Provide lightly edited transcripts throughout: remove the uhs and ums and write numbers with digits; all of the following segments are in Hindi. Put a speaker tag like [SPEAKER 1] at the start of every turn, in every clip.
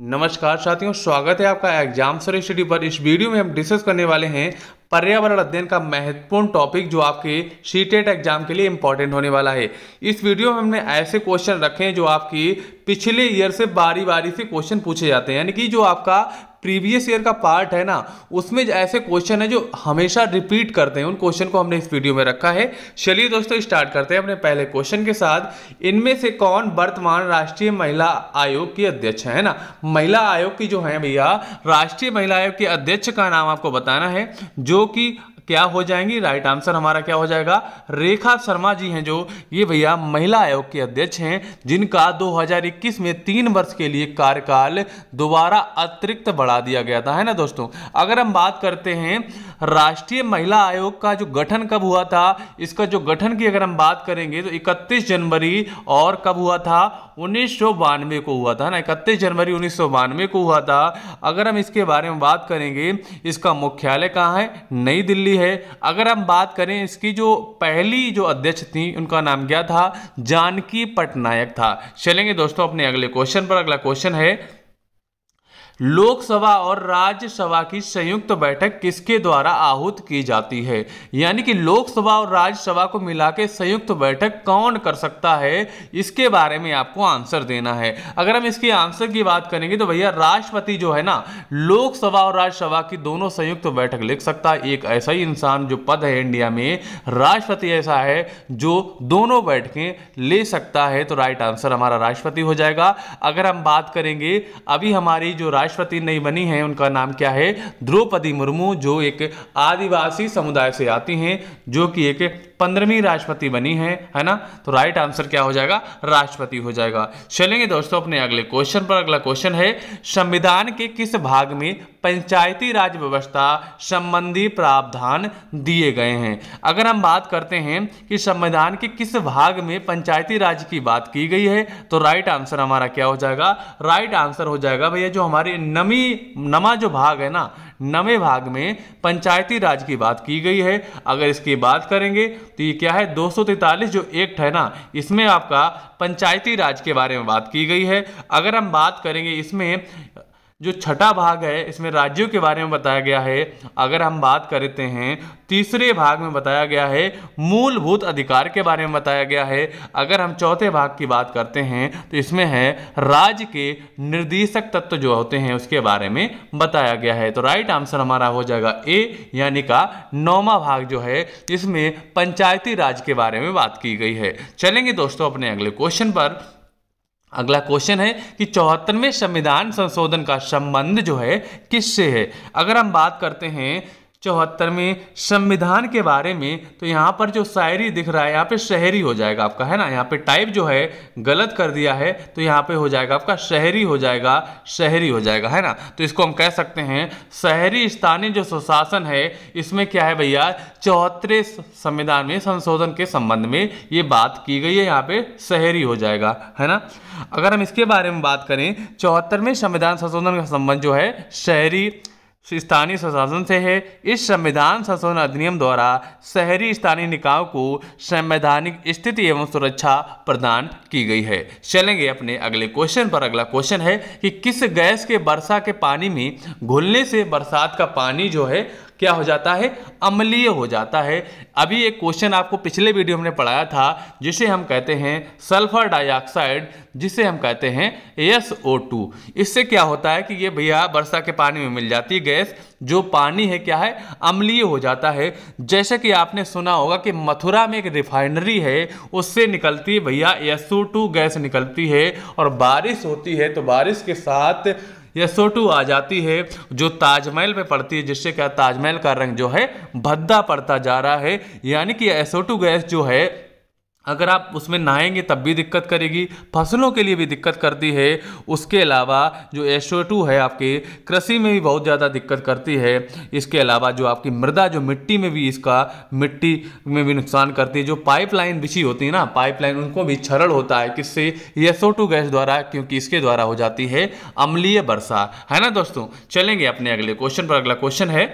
[SPEAKER 1] नमस्कार साथियों, स्वागत है आपका एग्जाम सर स्टडी पर। इस वीडियो में हम डिस्कस करने वाले हैं पर्यावरण अध्ययन का महत्वपूर्ण टॉपिक जो आपके सीटेट एग्जाम के लिए इंपॉर्टेंट होने वाला है। इस वीडियो में हमने ऐसे क्वेश्चन रखे हैं जो आपकी पिछले ईयर से बारी बारी से क्वेश्चन पूछे जाते हैं, यानी कि जो आपका प्रीवियस ईयर का पार्ट है ना, उसमें ऐसे क्वेश्चन है जो हमेशा रिपीट करते हैं। उन क्वेश्चन को हमने इस वीडियो में रखा है। चलिए दोस्तों, स्टार्ट करते हैं अपने पहले क्वेश्चन के साथ। इनमें से कौन वर्तमान राष्ट्रीय महिला आयोग की अध्यक्ष है ना? महिला आयोग की जो है भैया, राष्ट्रीय महिला आयोग के अध्यक्ष का नाम आपको बताना है, जो कि क्या हो जाएंगी। राइट आंसर हमारा क्या हो जाएगा? रेखा शर्मा जी हैं, जो ये भैया महिला आयोग के अध्यक्ष हैं, जिनका 2021 में 3 वर्ष के लिए कार्यकाल दोबारा अतिरिक्त बढ़ा दिया गया था, है ना दोस्तों। अगर हम बात करते हैं राष्ट्रीय महिला आयोग का जो गठन कब हुआ था, इसका जो गठन की अगर हम बात करेंगे तो 31 जनवरी और कब हुआ था? 1992 को हुआ था ना, 31 जनवरी 1992 को हुआ था। अगर हम इसके बारे में बात करेंगे, इसका मुख्यालय कहाँ है? नई दिल्ली है। अगर हम बात करें इसकी जो पहली जो अध्यक्ष थी, उनका नाम क्या था? जानकी पटनायक था। चलेंगे दोस्तों अपने अगले क्वेश्चन पर। अगला क्वेश्चन है, लोकसभा और राज्यसभा की संयुक्त बैठक किसके द्वारा आहूत की जाती है? यानी कि लोकसभा और राज्यसभा को मिला के संयुक्त बैठक कौन कर सकता है, इसके बारे में आपको आंसर देना है। अगर हम इसके आंसर की बात करेंगे तो भैया राष्ट्रपति जो है ना, लोकसभा और राज्यसभा की दोनों संयुक्त बैठक लिख सकता है। एक ऐसा ही इंसान जो पद है इंडिया में, राष्ट्रपति ऐसा है जो दोनों बैठकें ले सकता है, तो राइट आंसर हमारा राष्ट्रपति हो जाएगा। अगर हम बात करेंगे, अभी हमारी जो राष्ट्रपति नहीं बनी है, उनका नाम क्या है? द्रौपदी मुर्मू, जो एक आदिवासी समुदाय से आती हैं, जो कि एक 15वीं राष्ट्रपति बनी है ना। तो राइट आंसर क्या हो जाएगा? राष्ट्रपति हो जाएगा। चलेंगे दोस्तों अपने अगले क्वेश्चन पर। अगला क्वेश्चन है, संविधान के किस भाग में पंचायती राज व्यवस्था संबंधी प्रावधान दिए गए हैं? अगर हम बात करते हैं कि संविधान के किस भाग में पंचायती राज की बात की गई है, तो राइट आंसर हमारा क्या हो जाएगा? राइट आंसर हो जाएगा भैया, जो हमारे नमा जो भाग है ना, नवे भाग में पंचायती राज की बात की गई है। अगर इसकी बात करेंगे तो ये क्या है? 243 जो एक्ट है ना, इसमें आपका पंचायती राज के बारे में बात की गई है। अगर हम बात करेंगे, इसमें जो छठा भाग है, इसमें राज्यों के बारे में बताया गया है। अगर हम बात करते हैं, तीसरे भाग में बताया गया है मूलभूत अधिकार के बारे में बताया गया है। अगर हम चौथे भाग की बात करते हैं तो इसमें है राज्य के निर्देशक तत्व जो होते हैं, उसके बारे में बताया गया है। तो राइट आंसर हमारा हो जाएगा ए, यानी का 9वां भाग जो है, इसमें पंचायती राज के बारे में बात की गई है। चलेंगे दोस्तों अपने अगले क्वेश्चन पर। अगला क्वेश्चन है कि 74वें संविधान संशोधन का संबंध जो है किससे है? अगर हम बात करते हैं 74वें संविधान के बारे में, तो यहाँ पर जो शायरी दिख रहा है, यहाँ पे शहरी हो जाएगा आपका, है ना। यहाँ पे टाइप जो है गलत कर दिया है, तो यहाँ पे हो जाएगा आपका शहरी हो जाएगा, शहरी हो जाएगा, है ना। तो इसको हम कह सकते हैं शहरी स्थानीय जो सुशासन है, इसमें क्या है भैया? 74वें संविधान में संशोधन के संबंध में ये बात की गई है, यहाँ पे शहरी हो जाएगा, है ना। अगर हम इसके बारे में बात करें, 74वें संविधान संशोधन का संबंध जो है शहरी स्थानीय स्वशासन से है। इस संविधान संशोधन अधिनियम द्वारा शहरी स्थानीय निकायों को संवैधानिक स्थिति एवं सुरक्षा प्रदान की गई है। चलेंगे अपने अगले क्वेश्चन पर। अगला क्वेश्चन है कि किस गैस के वर्षा के पानी में घुलने से बरसात का पानी जो है क्या हो जाता है? अम्लीय हो जाता है। अभी एक क्वेश्चन आपको पिछले वीडियो में पढ़ाया था, जिसे हम कहते हैं सल्फर डाइऑक्साइड, जिसे हम कहते हैं SO2। इससे क्या होता है कि ये भैया वर्षा के पानी में मिल जाती है गैस, जो पानी है क्या है? अम्लीय हो जाता है। जैसे कि आपने सुना होगा कि मथुरा में एक रिफाइनरी है, उससे निकलती है भैया SO2 गैस निकलती है, और बारिश होती है तो बारिश के साथ SO2 आ जाती है, जो ताजमहल पे पड़ती है, जिससे क्या ताजमहल का रंग जो है भद्दा पड़ता जा रहा है। यानी कि SO2 गैस जो है, अगर आप उसमें नहाएंगे तब भी दिक्कत करेगी, फसलों के लिए भी दिक्कत करती है। उसके अलावा जो SO2 है आपके कृषि में भी बहुत ज़्यादा दिक्कत करती है। इसके अलावा जो आपकी मृदा, जो मिट्टी में भी मिट्टी में भी नुकसान करती है। जो पाइपलाइन बिछी होती है ना, पाइपलाइन, उनको भी क्षरण होता है। किससे? SO2 गैस द्वारा, क्योंकि इसके द्वारा हो जाती है अम्लीय वर्षा, है ना दोस्तों। चलेंगे अपने अगले क्वेश्चन पर। अगला क्वेश्चन है,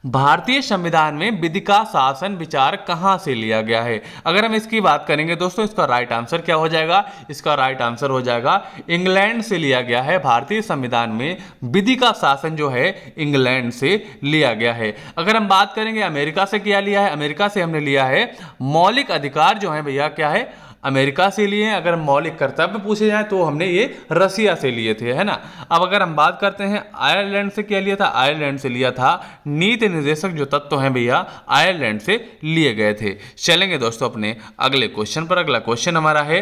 [SPEAKER 1] भारतीय संविधान में विधि का शासन विचार कहां से लिया गया है? अगर हम इसकी बात करेंगे दोस्तों, इसका राइट आंसर क्या हो जाएगा? इसका राइट आंसर हो जाएगा इंग्लैंड से लिया गया है। भारतीय संविधान में विधि का शासन जो है इंग्लैंड से लिया गया है। अगर हम बात करेंगे अमेरिका से क्या लिया है, अमेरिका से हमने लिया है मौलिक अधिकार जो है भैया क्या है, अमेरिका से लिए हैं। अगर मौलिक कर्तव्य पूछे जाए तो हमने ये रसिया से लिए थे, है ना। अब अगर हम बात करते हैं आयरलैंड से क्या लिया था, आयरलैंड से लिया था नीति निर्देशक जो तत्व हैं भैया आयरलैंड से लिए गए थे। चलेंगे दोस्तों अपने अगले क्वेश्चन पर। अगला क्वेश्चन हमारा है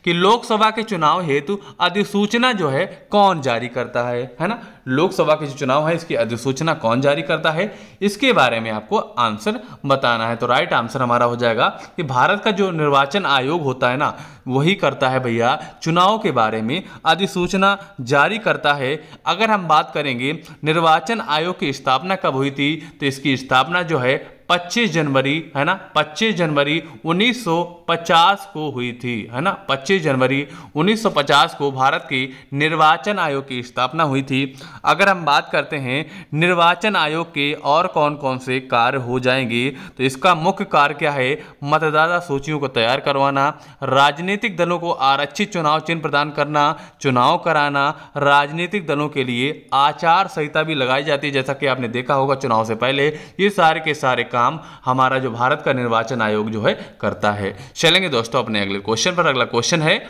[SPEAKER 1] कि लोकसभा के चुनाव हेतु अधिसूचना जो है कौन जारी करता है ना। लोकसभा के जो चुनाव है इसकी अधिसूचना कौन जारी करता है, इसके बारे में आपको आंसर बताना है। तो राइट आंसर हमारा हो जाएगा कि भारत का जो निर्वाचन आयोग होता है ना, वही करता है भैया चुनाव के बारे में अधिसूचना जारी करता है। अगर हम बात करेंगे निर्वाचन आयोग की स्थापना कब हुई थी, तो इसकी स्थापना जो है 25 जनवरी है ना, 25 जनवरी 1950 को हुई थी, है ना। 25 जनवरी 1950 को भारत की निर्वाचन आयोग की स्थापना हुई थी। अगर हम बात करते हैं निर्वाचन आयोग के और कौन कौन से कार्य हो जाएंगे, तो इसका मुख्य कार्य क्या है, मतदाता सूचियों को तैयार करवाना, राजनीतिक दलों को आरक्षित चुनाव चिन्ह प्रदान करना, चुनाव कराना, राजनीतिक दलों के लिए आचार संहिता भी लगाई जाती है, जैसा कि आपने देखा होगा चुनाव से पहले। ये सारे के सारे काम हमारा जो भारत का निर्वाचन आयोग जो है करता है। चलेंगे दोस्तों अपने अगले क्वेश्चन पर। अगला क्वेश्चन है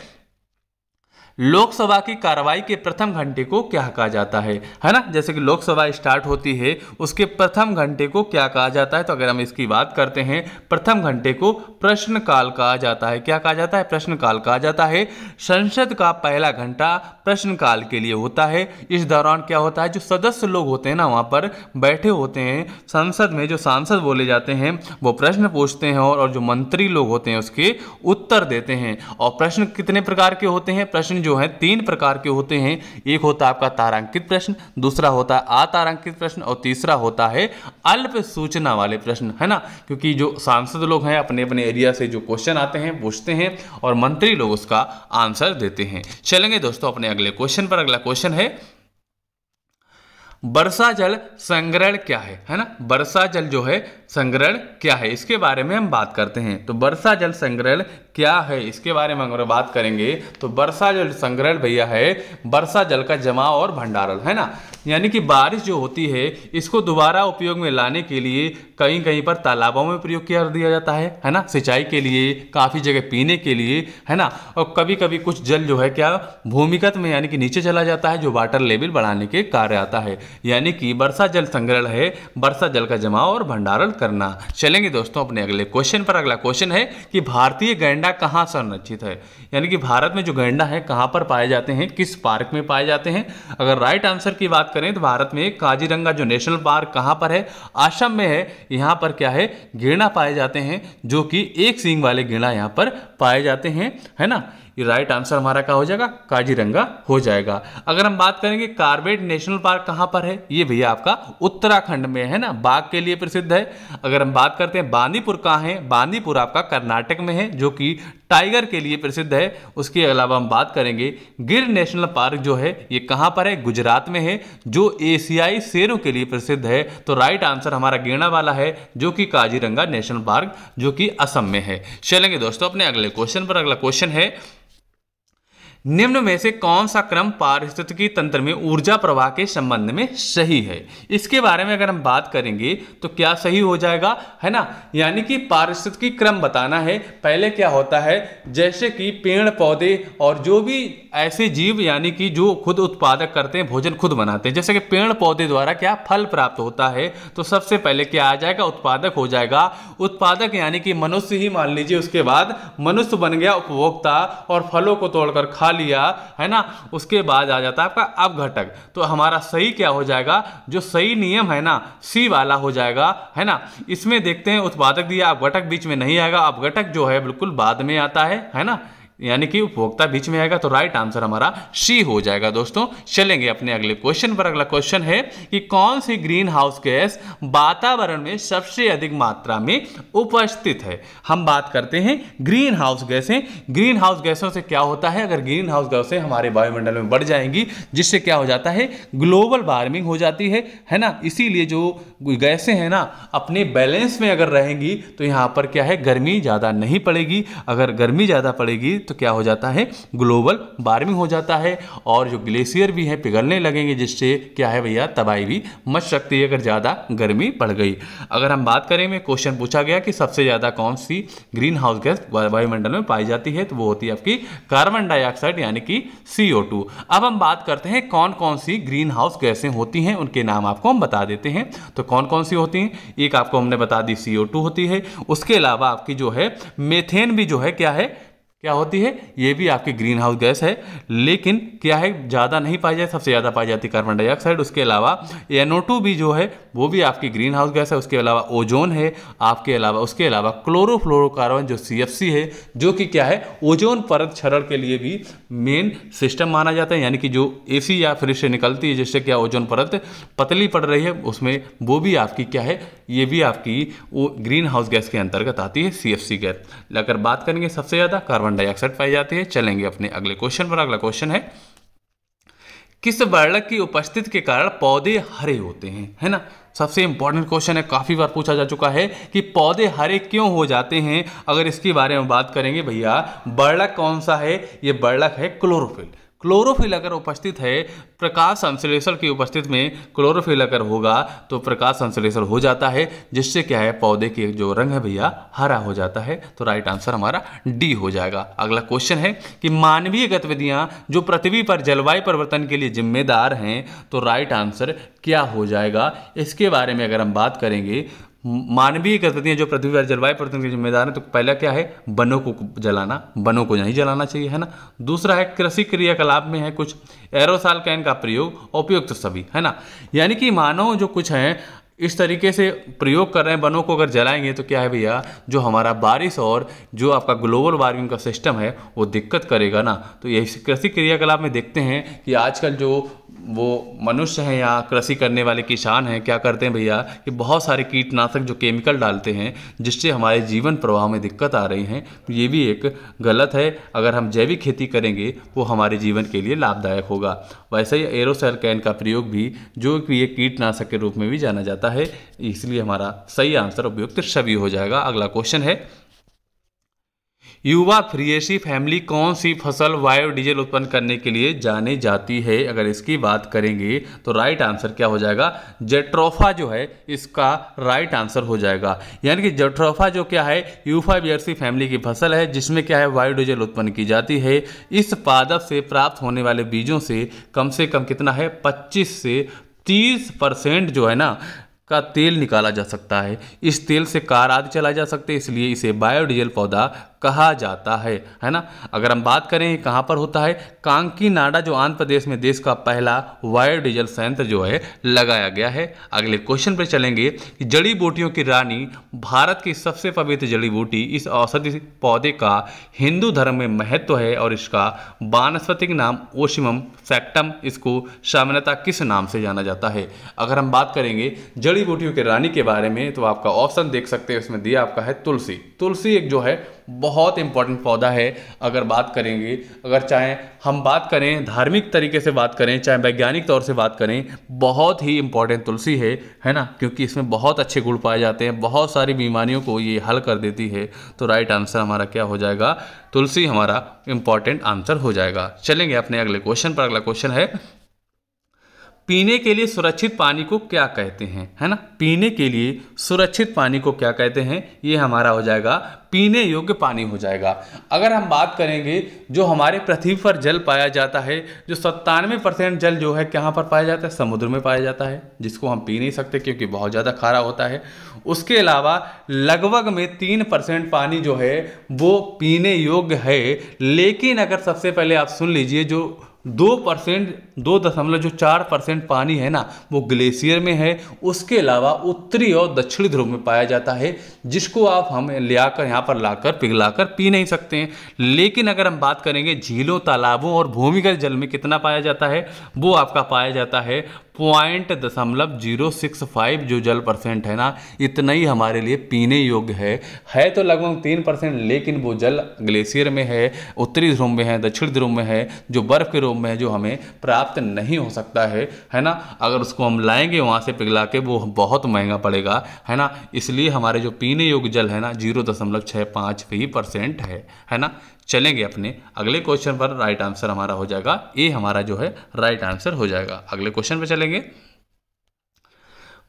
[SPEAKER 1] लोकसभा की कार्रवाई के प्रथम घंटे को क्या कहा जाता है ना। जैसे कि लोकसभा स्टार्ट होती है उसके प्रथम घंटे को क्या कहा जाता है, तो अगर हम इसकी बात करते हैं प्रथम घंटे को प्रश्नकाल कहा जाता है। क्या कहा जाता है? प्रश्नकाल कहा जाता है। संसद का पहला घंटा प्रश्नकाल के लिए होता है। इस दौरान क्या होता है, जो सदस्य लोग होते हैं ना वहां पर बैठे होते हैं, संसद में जो सांसद बोले जाते हैं वो प्रश्न पूछते हैं और जो मंत्री लोग होते हैं उसके उत्तर देते हैं। और प्रश्न कितने प्रकार के होते हैं? प्रश्न जो है 3 प्रकार के होते हैं। एक होता है आपका तारांकित प्रश्न, दूसरा होता है अतारांकित प्रश्न और तीसरा होता है अल्प सूचना वाले प्रश्न, है ना। क्योंकि जो सांसद लोग हैं अपने अपने एरिया से जो क्वेश्चन आते हैं पूछते हैं और मंत्री लोग उसका आंसर देते हैं। चलेंगे दोस्तों अपने अगले क्वेश्चन पर। अगला क्वेश्चन है वर्षा जल संग्रहण क्या है ना। वर्षा जल जो है संग्रहण क्या है, इसके बारे में हम बात करते हैं। तो वर्षा जल संग्रहण क्या है, इसके बारे में अगर बात करेंगे तो वर्षा जल संग्रहण भैया है वर्षा जल का जमाव और भंडारण, है ना। यानी कि बारिश जो होती है इसको दोबारा उपयोग में लाने के लिए कहीं कहीं पर तालाबों में प्रयोग किया दिया जाता है ना, सिंचाई के लिए, काफ़ी जगह पीने के लिए, है ना। और कभी कभी कुछ जल जो है क्या भूमिगत में यानी कि नीचे चला जाता है, जो वाटर लेवल बढ़ाने के कार्य आता है। यानी कि वर्षा जल संग्रहण है वर्षा जल का जमाव और भंडारण करना। चलेंगे दोस्तों अपने अगले क्वेश्चन पर। अगला क्वेश्चन है कि भारतीय गैंडा कहाँ संरक्षित है, यानी कि भारत में जो गैंडा है कहाँ पर पाए जाते हैं, किस पार्क में पाए जाते हैं। अगर राइट आंसर की बात करें तो भारत में काजीरंगा जो नेशनल पार्क कहाँ पर है, असम में है। यहाँ पर क्या है, गैंडा पाए जाते हैं, जो कि एक सींग वाले गैंडा यहाँ पर पाए जाते हैं, है ना। ये राइट आंसर हमारा क्या हो जाएगा, काजीरंगा हो जाएगा। अगर हम बात करेंगे कार्बेट नेशनल पार्क कहां पर है, ये भैया आपका उत्तराखंड में है ना, बाघ के लिए प्रसिद्ध है। अगर हम बात करते हैं बांदीपुर कहां है, बांदीपुर आपका कर्नाटक में है, जो कि टाइगर के लिए प्रसिद्ध है। उसके अलावा हम बात करेंगे गिर नेशनल पार्क जो है ये कहां पर है, गुजरात में है, जो एशियाई शेरों के लिए प्रसिद्ध है। तो राइट आंसर हमारा गेंडा वाला है, जो कि काजीरंगा नेशनल पार्क जो कि असम में है। चलेंगे दोस्तों अपने अगले क्वेश्चन पर। अगला क्वेश्चन है निम्न में से कौन सा क्रम पारिस्थितिकी तंत्र में ऊर्जा प्रवाह के संबंध में सही है, इसके बारे में अगर हम बात करेंगे तो क्या सही हो जाएगा, है ना। यानी कि पारिस्थितिकी क्रम बताना है। पहले क्या होता है, जैसे कि पेड़ पौधे और जो भी ऐसे जीव यानी कि जो खुद उत्पादक करते हैं, भोजन खुद बनाते हैं, जैसे कि पेड़ पौधे द्वारा क्या फल प्राप्त होता है, तो सबसे पहले क्या आ जाएगा, उत्पादक हो जाएगा। उत्पादक यानी कि मनुष्य ही मान लीजिए, उसके बाद मनुष्य बन गया उपभोक्ता और फलों को तोड़कर खा लिया, है ना। उसके बाद आ जाता है आपका अपघटक। तो हमारा सही क्या हो जाएगा, जो सही नियम है ना, सी वाला हो जाएगा, है ना। इसमें देखते हैं उत्पादक दिया, अपघटक बीच में नहीं आएगा, अपघटक जो है बिल्कुल बाद में आता है ना। यानी कि उपभोक्ता बीच में आएगा, तो राइट आंसर हमारा सी हो जाएगा दोस्तों। चलेंगे अपने अगले क्वेश्चन पर। अगला क्वेश्चन है कि कौन सी ग्रीन हाउस गैस वातावरण में सबसे अधिक मात्रा में उपस्थित है। हम बात करते हैं ग्रीन हाउस गैसें। ग्रीन हाउस गैसों से क्या होता है, अगर ग्रीन हाउस गैसें हमारे वायुमंडल में बढ़ जाएंगी, जिससे क्या हो जाता है, ग्लोबल वार्मिंग हो जाती है ना। इसीलिए जो गैसें हैं ना अपने बैलेंस में अगर रहेंगी तो यहां पर क्या है, गर्मी ज्यादा नहीं पड़ेगी। अगर गर्मी ज्यादा पड़ेगी तो क्या हो जाता है, ग्लोबल वार्मिंग हो जाता है, और जो ग्लेशियर भी है पिघलने लगेंगे, जिससे क्या है भैया, तबाही भी मच सकती है अगर ज्यादा गर्मी बढ़ गई। अगर हम बात करें, में क्वेश्चन पूछा गया कि सबसे ज्यादा कौन सी ग्रीन हाउस गैस वायुमंडल में पाई जाती है, तो वो होती है आपकी कार्बन डाइऑक्साइड यानी कि CO2। अब हम बात करते हैं कौन कौन सी ग्रीन हाउस गैसें होती हैं, उनके नाम आपको हम बता देते हैं। तो कौन कौन सी होती हैं, एक आपको हमने बता दी CO2 होती है, उसके अलावा आपकी जो है मीथेन भी जो है क्या होती है, ये भी आपकी ग्रीन हाउस गैस है, लेकिन क्या है, ज़्यादा नहीं पाई जाती, सबसे ज़्यादा पाई जाती है कार्बन डाइऑक्साइड। उसके अलावा NO2 भी जो है वो भी आपकी ग्रीन हाउस गैस है। उसके अलावा ओजोन है आपके अलावा, उसके अलावा क्लोरोफ्लोरोकार्बन जो CFC है, जो कि क्या है, ओजोन परत क्षरण के लिए भी मेन सिस्टम माना जाता है, यानी कि जो AC या फ्रिज से निकलती है, जिससे क्या ओजोन परत पतली पड़ रही है, उसमें वो भी आपकी क्या है, ये भी आपकी वो ग्रीन हाउस गैस के अंतर्गत आती है, CFC गैस। अगर बात करेंगे सबसे ज़्यादा कार्बन डाइऑक्साइड पाई जाती है। चलेंगे अपने अगले क्वेश्चन पर। अगला क्वेश्चन है, किस वर्णक की उपस्थिति के कारण पौधे हरे होते हैं, है ना। सबसे इंपॉर्टेंट क्वेश्चन है, काफी बार पूछा जा चुका है कि पौधे हरे क्यों हो जाते हैं। अगर इसके बारे में बात करेंगे भैया, वर्णक कौन सा है, ये वर्णक है क्लोरोफिल। क्लोरोफिल अगर उपस्थित है, प्रकाश संश्लेषण की उपस्थिति में क्लोरोफिल अगर होगा तो प्रकाश संश्लेषण हो जाता है, जिससे क्या है, पौधे के जो रंग है भैया हरा हो जाता है। तो राइट आंसर हमारा D हो जाएगा। अगला क्वेश्चन है कि मानवीय गतिविधियां जो पृथ्वी पर जलवायु परिवर्तन के लिए जिम्मेदार हैं, तो राइट आंसर क्या हो जाएगा। इसके बारे में अगर हम बात करेंगे, मानवीय गतिविधियां जो पृथ्वी पर जलवायु परिवर्तन के जिम्मेदार है, तो पहला क्या है, वनों को जलाना, वनों को नहीं जलाना चाहिए, है ना। दूसरा है कृषि क्रियाकलाप में है कुछ एरोसॉल कैन का प्रयोग, उपयुक्त सभी, है ना। यानी कि मानव जो कुछ है इस तरीके से प्रयोग कर रहे हैं, वनों को अगर जलाएंगे तो क्या है भैया, जो हमारा बारिश और जो आपका ग्लोबल वार्मिंग का सिस्टम है वो दिक्कत करेगा ना। तो यही कृषि क्रियाकलाप में देखते हैं कि आजकल जो वो मनुष्य हैं या कृषि करने वाले किसान हैं, क्या करते हैं भैया कि बहुत सारे कीटनाशक जो केमिकल डालते हैं, जिससे हमारे जीवन प्रवाह में दिक्कत आ रही हैं। तो ये भी एक गलत है। अगर हम जैविक खेती करेंगे वो हमारे जीवन के लिए लाभदायक होगा। वैसे ही एरोसॉल कैन का प्रयोग भी, जो कि ये कीटनाशक के रूप में भी जाना जाता है, इसलिए हमारा सही आंसर उपयुक्त सभी हो जाएगा। अगला क्वेश्चन है, युवा फ्रियेसी फैमिली कौन सी फसल बायोडीजल उत्पन्न करने के लिए जानी जाती है। अगर इसकी बात करेंगे तो राइट आंसर क्या हो जाएगा, जेट्रोफा जो है इसका राइट आंसर हो जाएगा। यानी कि जेट्रोफा जो क्या है, यूफाबिएसी फैमिली की फसल है, जिसमें क्या है, बायोडीजल उत्पन्न की जाती है। इस पादप से प्राप्त होने वाले बीजों से कम कितना है, 25 से 30% जो है ना का तेल निकाला जा सकता है। इस तेल से कार आदि चलाए जा सकते हैं, इसलिए इसे बायोडीजल पौधा कहा जाता है ना। अगर हम बात करें कहाँ पर होता है, कांकीनाडा जो आंध्र प्रदेश में देश का पहला बायोडीजल संयंत्र जो है लगाया गया है। अगले क्वेश्चन पर चलेंगे कि जड़ी बूटियों की रानी, भारत की सबसे पवित्र जड़ी बूटी, इस औषधि पौधे का हिंदू धर्म में महत्व है और इसका वानस्पतिक नाम ओशिमम सैक्टम, इसको सामान्यतः किस नाम से जाना जाता है। अगर हम बात करेंगे जड़ी बूटियों की रानी के बारे में, तो आपका ऑप्शन देख सकते हैं, उसमें दिया आपका है तुलसी। तुलसी एक जो है बहुत इंपॉर्टेंट पौधा है। अगर बात करेंगे, अगर चाहे हम बात करें धार्मिक तरीके से बात करें, चाहे वैज्ञानिक तौर से बात करें, बहुत ही इंपॉर्टेंट तुलसी है ना, क्योंकि इसमें बहुत अच्छे गुण पाए जाते हैं, बहुत सारी बीमारियों को ये हल कर देती है। तो राइट आंसर हमारा क्या हो जाएगा, तुलसी हमारा इंपॉर्टेंट आंसर हो जाएगा। चलेंगे अपने अगले क्वेश्चन पर। अगला क्वेश्चन है, पीने के लिए सुरक्षित पानी को क्या कहते हैं, है ना। पीने के लिए सुरक्षित पानी को क्या कहते हैं, ये हमारा हो जाएगा पीने योग्य पानी हो जाएगा। अगर हम बात करेंगे, जो हमारे पृथ्वी पर जल पाया जाता है, जो 97% जल जो है कहाँ पर पाया जाता है, समुद्र में पाया जाता है, जिसको हम पी नहीं सकते क्योंकि बहुत ज़्यादा खारा होता है। उसके अलावा लगभग में 3% पानी जो है वो पीने योग्य है। लेकिन अगर सबसे पहले आप सुन लीजिए, जो 2.4% पानी है ना वो ग्लेशियर में है। उसके अलावा उत्तरी और दक्षिणी ध्रुव में पाया जाता है, जिसको हम लाकर यहाँ पर लाकर पिघलाकर पी नहीं सकते हैं। लेकिन अगर हम बात करेंगे झीलों, तालाबों और भूमिगत जल में कितना पाया जाता है, वो आपका पाया जाता है 0.065 जो जल परसेंट है ना, इतना ही हमारे लिए पीने योग्य है तो लगभग 3%, लेकिन वो जल ग्लेशियर में है, उत्तरी ध्रुव में है, दक्षिण ध्रुव में है, जो बर्फ के रूप में है, जो हमें प्राप्त नहीं हो सकता है ना। अगर उसको हम लाएंगे वहाँ से पिघला के वो बहुत महंगा पड़ेगा, है ना। इसलिए हमारे जो पीने योग्य जल है ना 0.65% है ना। चलेंगे अपने अगले क्वेश्चन पर। राइट आंसर हमारा हो जाएगा ए, हमारा जो है राइट आंसर हो जाएगा। अगले क्वेश्चन पे चलेंगे।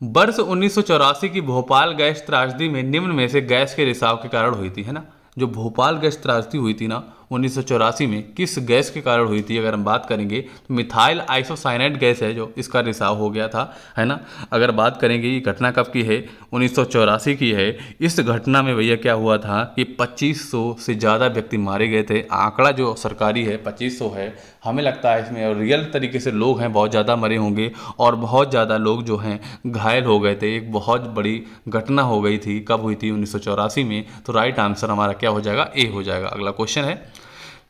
[SPEAKER 1] वर्ष 1984 की भोपाल गैस त्रासदी में निम्न में से गैस के रिसाव के कारण हुई थी, है ना। जो भोपाल गैस त्रासदी हुई थी ना 1984 में, किस गैस के कारण हुई थी अगर हम बात करेंगे तो मिथाइल आइसोसाइनाइड गैस है जो इसका रिसाव हो गया था, है ना। अगर बात करेंगे ये घटना कब की है, 1984 की है। इस घटना में भैया क्या हुआ था कि 2500 से ज़्यादा व्यक्ति मारे गए थे। आंकड़ा जो सरकारी है 2500 है, हमें लगता है इसमें और रियल तरीके से लोग हैं बहुत ज़्यादा मरे होंगे और बहुत ज़्यादा लोग जो हैं घायल हो गए थे। एक बहुत बड़ी घटना हो गई थी। कब हुई थी, 1984 में। तो राइट आंसर हमारा क्या हो जाएगा, ए हो जाएगा। अगला क्वेश्चन है,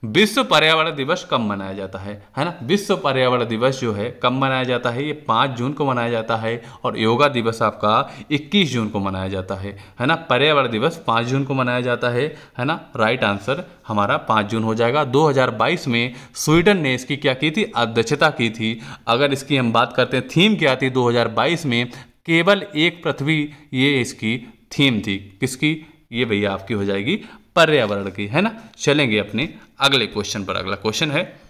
[SPEAKER 1] विश्व पर्यावरण दिवस कब मनाया जाता है ना। विश्व पर्यावरण दिवस जो है कब मनाया जाता है, ये 5 जून को मनाया जाता है। और योगा दिवस आपका 21 जून को मनाया जाता है ना। पर्यावरण दिवस 5 जून को मनाया जाता है ना। राइट आंसर हमारा 5 जून हो जाएगा। 2022 में स्वीडन ने इसकी क्या की थी, अध्यक्षता की थी। अगर इसकी हम बात करते हैं, थीम क्या थी 2022 में, केवल एक पृथ्वी, ये इसकी थीम थी। किसकी, ये भैया आपकी हो जाएगी पर्यावरण की, है ना। चलेंगे अपने अगले क्वेश्चन पर। अगला क्वेश्चन है,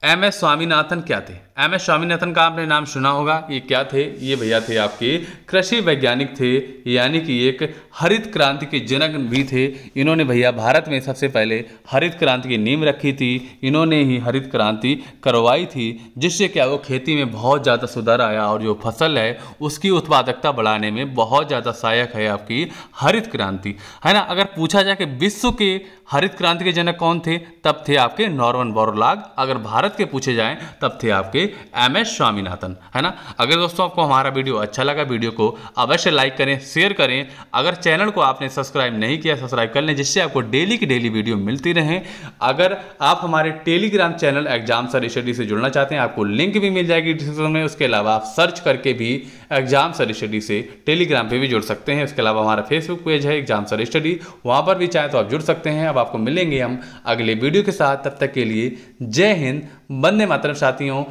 [SPEAKER 1] एम.एस. स्वामीनाथन क्या थे। एम.एस. स्वामीनाथन का आपने नाम सुना होगा। ये क्या थे, ये भैया थे आपके कृषि वैज्ञानिक थे, यानी कि एक हरित क्रांति के जनक भी थे। इन्होंने भैया भारत में सबसे पहले हरित क्रांति की नींव रखी थी। इन्होंने ही हरित क्रांति करवाई थी, जिससे क्या वो खेती में बहुत ज़्यादा सुधार आया और जो फसल है उसकी उत्पादकता बढ़ाने में बहुत ज़्यादा सहायक है आपकी हरित क्रांति, है ना। अगर पूछा जाए कि विश्व के हरित क्रांति के जनक कौन थे, तब थे आपके नॉर्मन बोरलॉग। अगर भारत के पूछे जाएं तब थे आपके एम.एस. स्वामीनाथन, है ना। अगर दोस्तों आपको हमारा वीडियो अच्छा लगा, वीडियो को अवश्य लाइक करें, शेयर करें। अगर चैनल को आपने सब्सक्राइब नहीं किया, सब्सक्राइब कर लें, जिससे आपको डेली की डेली वीडियो मिलती रहे। अगर आप हमारे Telegram channel exam sir study से जुड़ना चाहते हैं, आपको लिंक भी मिल जाएगी डिस्क्रिप्शन में। उसके अलावा आप सर्च करके भी एग्जाम सर स्टडी से टेलीग्राम पे भी जुड़ सकते हैं। उसके अलावा हमारा फेसबुक पेज है एग्जाम सर स्टडी, वहाँ पर भी चाहे तो आप जुड़ सकते हैं। अब आपको मिलेंगे हम अगले वीडियो के साथ, तब तक के लिए जय हिंद, वंदे मातरम साथियों।